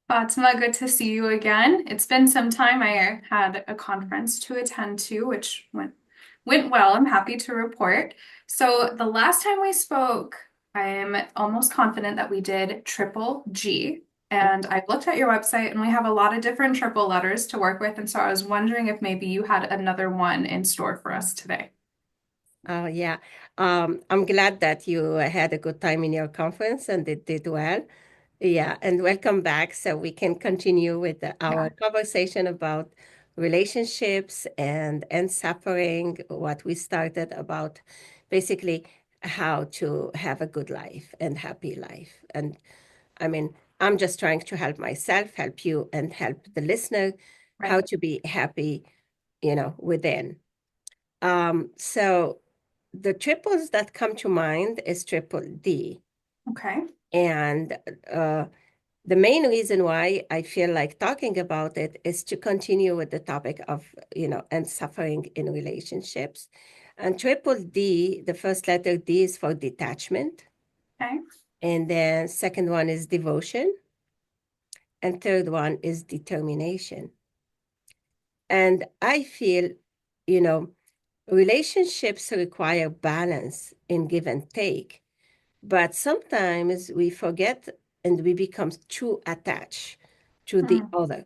Fatima, good to see you again. It's been some time. I had a conference to attend to, which went well. I'm happy to report. So the last time we spoke, I'm almost confident that we did triple G. And I looked at your website and we have a lot of different triple letters to work with. And so I was wondering if maybe you had another one in store for us today. Oh, yeah. I'm glad that you had a good time in your conference and it did well. Yeah, and welcome back. So we can continue with our Yeah, conversation about relationships and suffering, what we started about basically how to have a good life and happy life. And I mean, I'm just trying to help myself, help you, and help the listener how right. to be happy, within. So the triples that come to mind is triple D. Okay. And uh, the main reason why I feel like talking about it is to continue with the topic of, and suffering in relationships. And triple D, the first letter D is for detachment. Okay. And then second one is devotion. And third one is determination. And I feel, you know, relationships require balance in give and take. But sometimes we forget and we become too attached to the Hmm. other.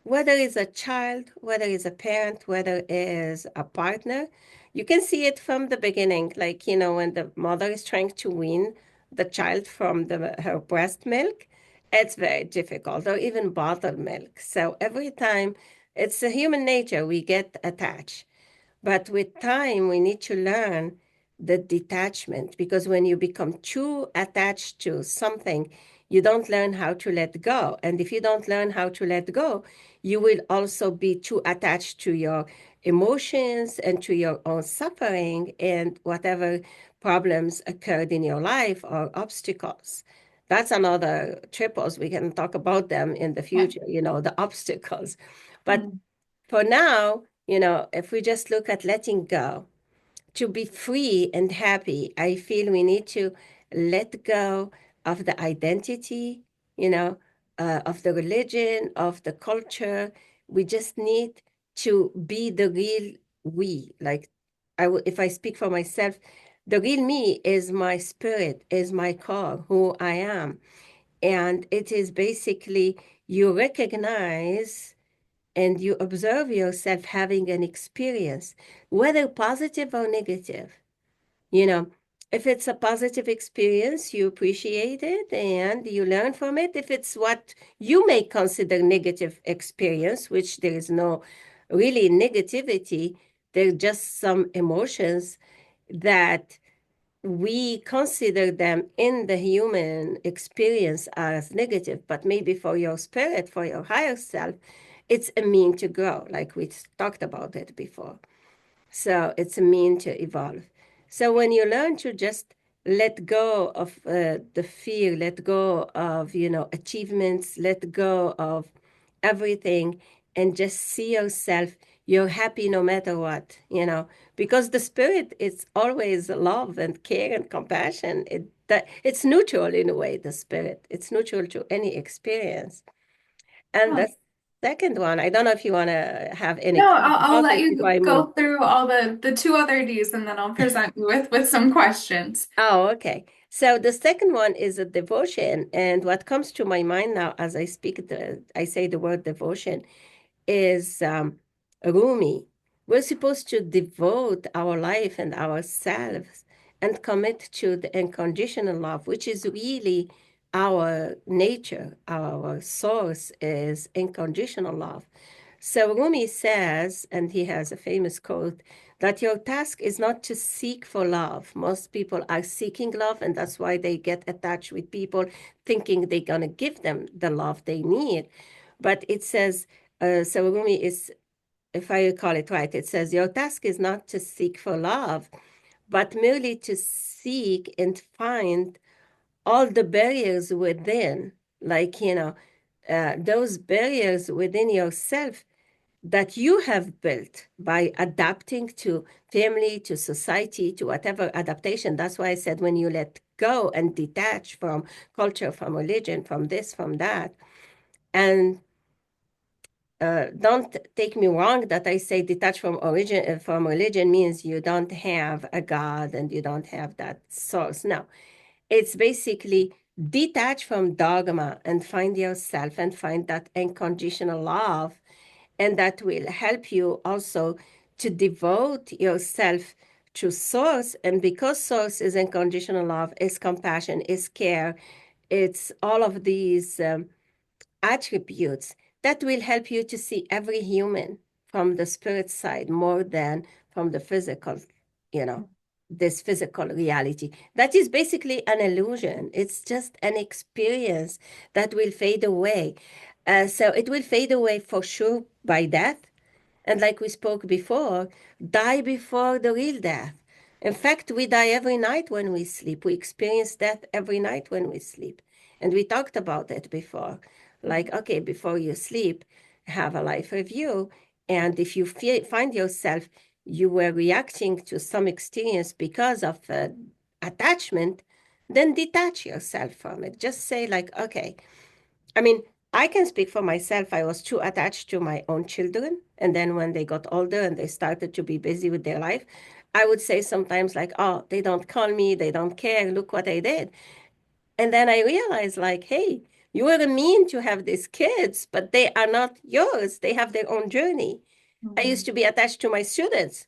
Whether it's a child, whether it's a parent, whether it's a partner, you can see it from the beginning. Like, when the mother is trying to wean the child from her breast milk, it's very difficult, or even bottled milk. So every time, it's a human nature, we get attached. But with time, we need to learn the detachment because when you become too attached to something, you don't learn how to let go. And if you don't learn how to let go, you will also be too attached to your emotions and to your own suffering and whatever problems occurred in your life or obstacles. That's another triples. We can talk about them in the Yeah. future, the obstacles. But Hmm. for now, if we just look at letting go, to be free and happy, I feel we need to let go of the identity, of the religion, of the culture. We just need to be the real we. Like, if I speak for myself, the real me is my spirit, is my core, who I am. And it is basically you recognize and you observe yourself having an experience, whether positive or negative. You know, if it's a positive experience, you appreciate it and you learn from it. If it's what you may consider negative experience, which there is no really negativity, there's just some emotions that we consider them in the human experience as negative, but maybe for your spirit, for your higher self, it's a mean to grow, like we talked about it before. So it's a mean to evolve. So when you learn to just let go of the fear, let go of, achievements, let go of everything, and just see yourself, you're happy no matter what, because the spirit is always love and care and compassion. It's neutral in a way, the spirit. It's neutral to any experience. And Huh. the second one, I don't know if you want to have any No, comment I'll about let it before you I move. go through all the two other Ds and then I'll present you with some questions. Oh, okay. So the second one is a devotion. And what comes to my mind now as I say the word devotion is Rumi. We're supposed to devote our life and ourselves and commit to the unconditional love, which is really our nature. Our source is unconditional love. So Rumi says, and he has a famous quote, that your task is not to seek for love. Most people are seeking love, and that's why they get attached with people, thinking they're going to give them the love they need. But it says, so Rumi is, if I recall it right, it says, your task is not to seek for love, but merely to seek and find all the barriers within, like, those barriers within yourself that you have built by adapting to family, to society, to whatever adaptation. That's why I said when you let go and detach from culture, from religion, from this, from that, And don't take me wrong that I say detach from religion means you don't have a God and you don't have that source. No, it's basically detach from dogma and find yourself and find that unconditional love, and that will help you also to devote yourself to source. And because source is unconditional love, is compassion, is care, it's all of these attributes that will help you to see every human from the spirit side more than from the physical, you know, this physical reality. That is basically an illusion. It's just an experience that will fade away. So it will fade away for sure by death. And like we spoke before, die before the real death. In fact, we die every night when we sleep. We experience death every night when we sleep. And we talked about it before. Like, okay, before you sleep, have a life review. And if you find yourself, you were reacting to some experience because of attachment, then detach yourself from it. Just say, like, okay, I mean, I can speak for myself. I was too attached to my own children. And then when they got older and they started to be busy with their life, I would say sometimes, like, oh, they don't call me, they don't care, look what I did. And then I realized, like, hey, you were mean to have these kids, but they are not yours. They have their own journey. I used Mhm. to be attached to my students.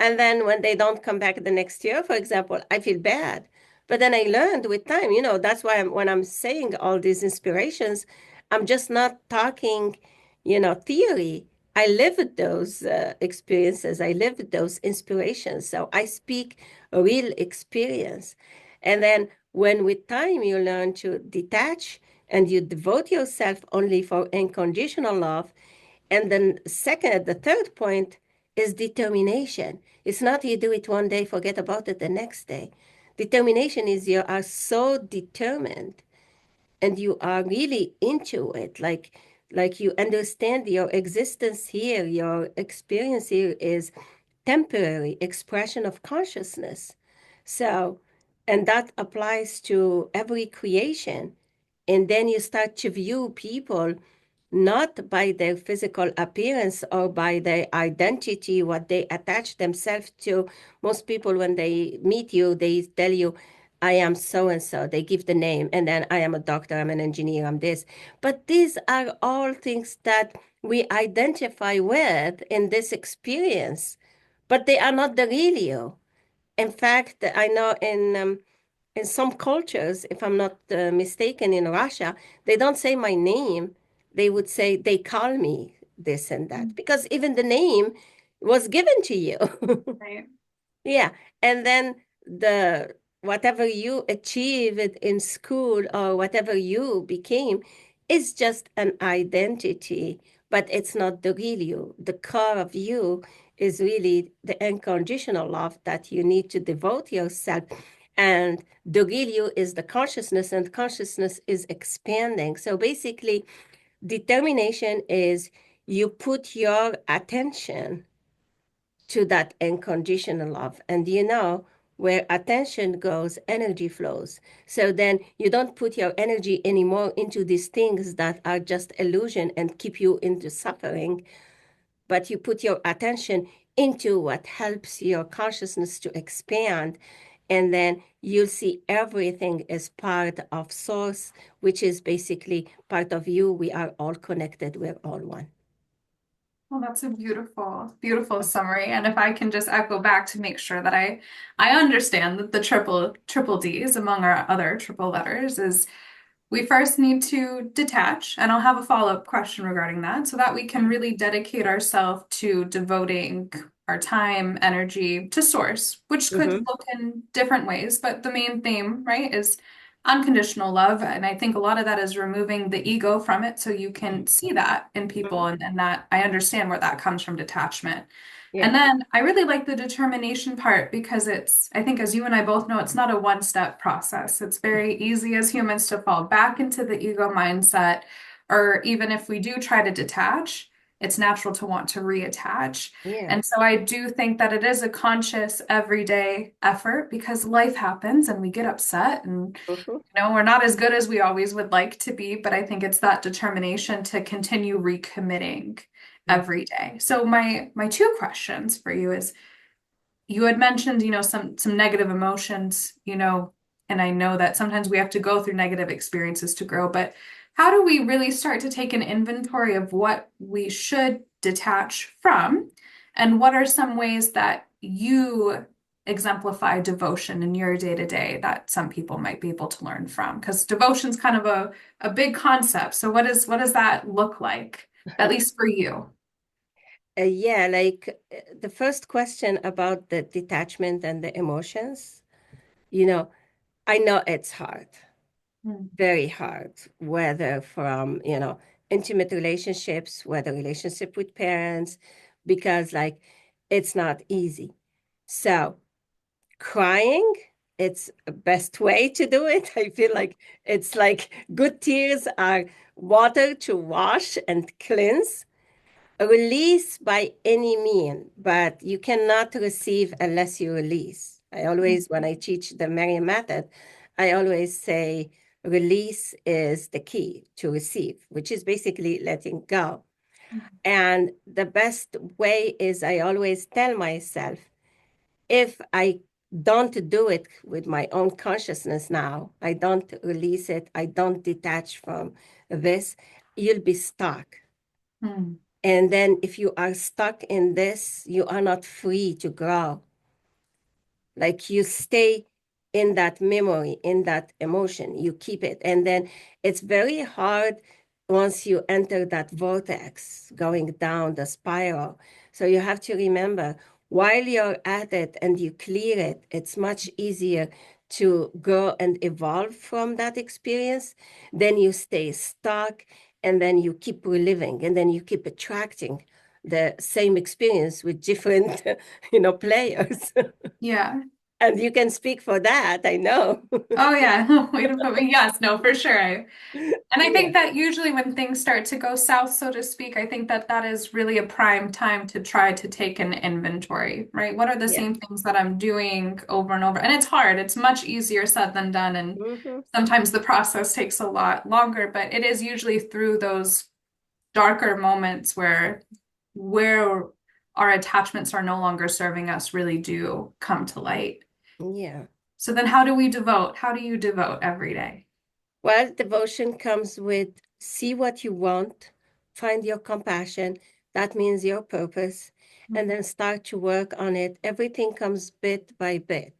And then when they don't come back the next year, for example, I feel bad. But then I learned with time, that's why when I'm saying all these inspirations, I'm just not talking, theory. I lived those experiences. I lived those inspirations. So I speak a real experience. And then when with time you learn to detach and you devote yourself only for unconditional love, and then the third point is determination. It's not you do it one day, forget about it the next day. Determination is you are so determined and you are really into it. Like you understand your existence here, your experience here is temporary expression of consciousness. So, and that applies to every creation. And then you start to view people not by their physical appearance or by their identity, what they attach themselves to. Most people, when they meet you, they tell you, I am so and so. They give the name, and then I am a doctor, I'm an engineer, I'm this. But these are all things that we identify with in this experience, but they are not the real you. In fact, I know in some cultures, if I'm not mistaken, in Russia, they don't say my name. They would say they call me this and that because even the name was given to you. Right. Yeah. And then the whatever you achieved in school or whatever you became is just an identity, but it's not the real you. The core of you is really the unconditional love that you need to devote yourself. And the real you is the consciousness, and consciousness is expanding. So basically, determination is you put your attention to that unconditional love. And where attention goes, energy flows. So then you don't put your energy anymore into these things that are just illusion and keep you into suffering, but you put your attention into what helps your consciousness to expand. And then you'll see everything as part of source, which is basically part of you. We are all connected. We're all one. Well, that's a beautiful, beautiful summary. And if I can just echo back to make sure that I understand that the triple D's among our other triple letters is we first need to detach, and I'll have a follow-up question regarding that, so that we can really dedicate ourselves to devoting our time, energy to source, which could Mm-hmm. look in different ways, but the main theme, right, is unconditional love. And I think a lot of that is removing the ego from it so you can see that in people, and that I understand where that comes from detachment. Yeah. And then I really like the determination part because I think as you and I both know, it's not a one-step process. It's very easy as humans to fall back into the ego mindset, or even if we do try to detach, it's natural to want to reattach. Yeah. And so I do think that it is a conscious everyday effort because life happens and we get upset and Mhm. we're not as good as we always would like to be, but I think it's that determination to continue recommitting every day. So my two questions for you is you had mentioned, some negative emotions, and I know that sometimes we have to go through negative experiences to grow, but how do we really start to take an inventory of what we should detach from? And what are some ways that you exemplify devotion in your day to day that some people might be able to learn from? Because devotion's kind of a big concept. So what does that look like, at least for you? Yeah, like the first question about the detachment and the emotions, you know, I know it's hard, Mm, very hard, whether from, intimate relationships, whether relationship with parents, because like it's not easy. So crying, it's the best way to do it. I feel like it's like good tears are water to wash and cleanse. Release by any mean, but you cannot receive unless you release. I always, when I teach the Mary method, I always say release is the key to receive, which is basically letting go. And the best way is I always tell myself, if I don't do it with my own consciousness now, I don't release it, I don't detach from this, you'll be stuck. mm, And then if you are stuck in this, you are not free to grow. Like you stay in that memory, in that emotion, you keep it. And then it's very hard once you enter that vortex going down the spiral. So you have to remember while you're at it and you clear it, it's much easier to grow and evolve from that experience. Then you stay stuck and then you keep reliving and then you keep attracting the same experience with different, players. yeah. And you can speak for that, I know. Oh yeah, way to put me. Yes, no, for sure. And I Yeah, think that usually when things start to go south, so to speak, I think that that is really a prime time to try to take an inventory, right? What are the yeah. same things that I'm doing over and over? And it's hard. It's much easier said than done, and Hmm. sometimes the process takes a lot longer, but it is usually through those darker moments where our attachments are no longer serving us really do come to light. Yeah. So then how do we devote? How do you devote every day? Well, devotion comes with see what you want, find your compassion. That means your purpose, and then start to work on it. Everything comes bit by bit.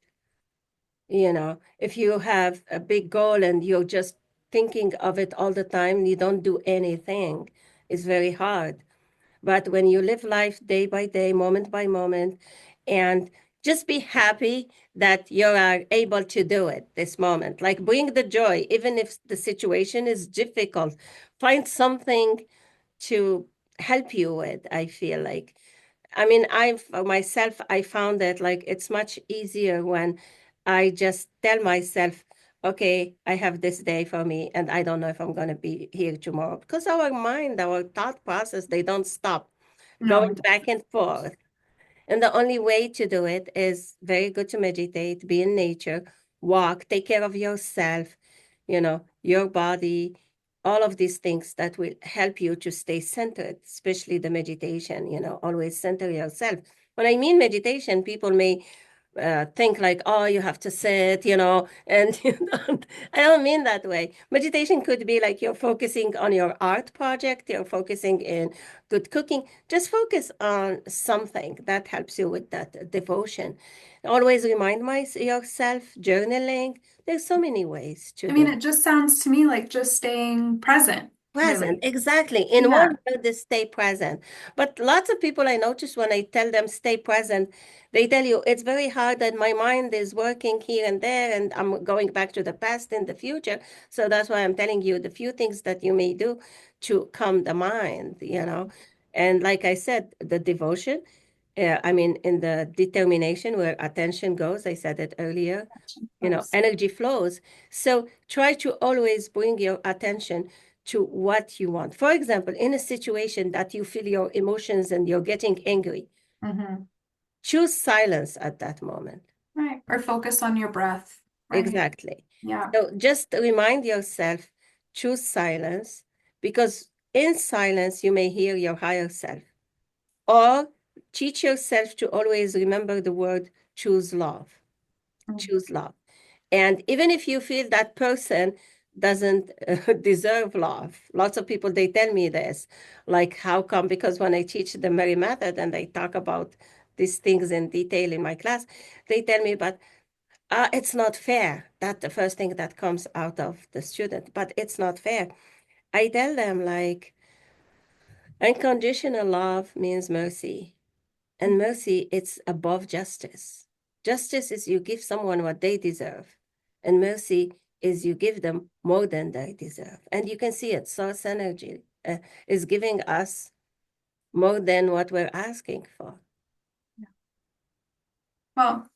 If you have a big goal and you're just thinking of it all the time, you don't do anything. It's very hard. But when you live life day by day, moment by moment, and just be happy that you are able to do it this moment. Like bring the joy, even if the situation is difficult. Find something to help you with, I feel like. I mean, for myself, I found that like it's much easier when I just tell myself, okay, I have this day for me, and I don't know if I'm going to be here tomorrow. Because our mind, our thought process, they don't stop No, going it back and forth. And the only way to do it is very good to meditate, be in nature, walk, take care of yourself, your body, all of these things that will help you to stay centered, especially the meditation, always center yourself. When I mean meditation, people may think like, oh, you have to sit, and I don't mean that way. Meditation could be like you're focusing on your art project, you're focusing in good cooking. Just focus on something that helps you with that devotion. Always remind yourself, journaling. There's so many ways to I mean, do. it just sounds to me like just staying present, Present, really. exactly. In Yeah. one word is stay present. But lots of people I notice when I tell them stay present, they tell you it's very hard that my mind is working here and there and I'm going back to the past and the future. So that's why I'm telling you the few things that you may do to calm the mind. And like I said, the devotion, I mean, in the determination where attention goes, I said it earlier, Close. energy flows. So try to always bring your attention to what you want. For example, in a situation that you feel your emotions and you're getting angry, Mm-hmm. choose silence at that moment. Right. Or focus on your breath. Right. Exactly. Yeah. So just remind yourself, choose silence, because in silence you may hear your higher self. Or teach yourself to always remember the word choose love. Mm-hmm. Choose love. And even if you feel that person doesn't deserve love, lots of people, they tell me this, like, how come? Because when I teach the Mary method and I talk about these things in detail in my class, they tell me, but it's not fair. That's the first thing that comes out of the student, but it's not fair. I tell them, like, unconditional love means mercy. And mercy, it's above justice. Justice is you give someone what they deserve. And mercy is you give them more than they deserve. And you can see it. Source energy is giving us more than what we're asking for. Well,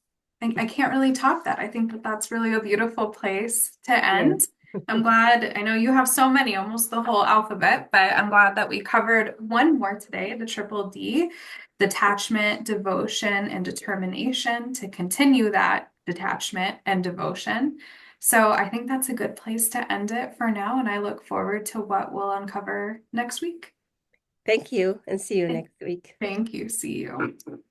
I can't really top that. I think that that's really a beautiful place to Yeah. end. I'm glad, I know you have so many, almost the whole alphabet, but I'm glad that we covered one more today, the triple D, detachment, devotion, and determination to continue that detachment and devotion. So I think that's a good place to end it for now, and I look forward to what we'll uncover next week. Thank you and see you next week. Thank you. See you.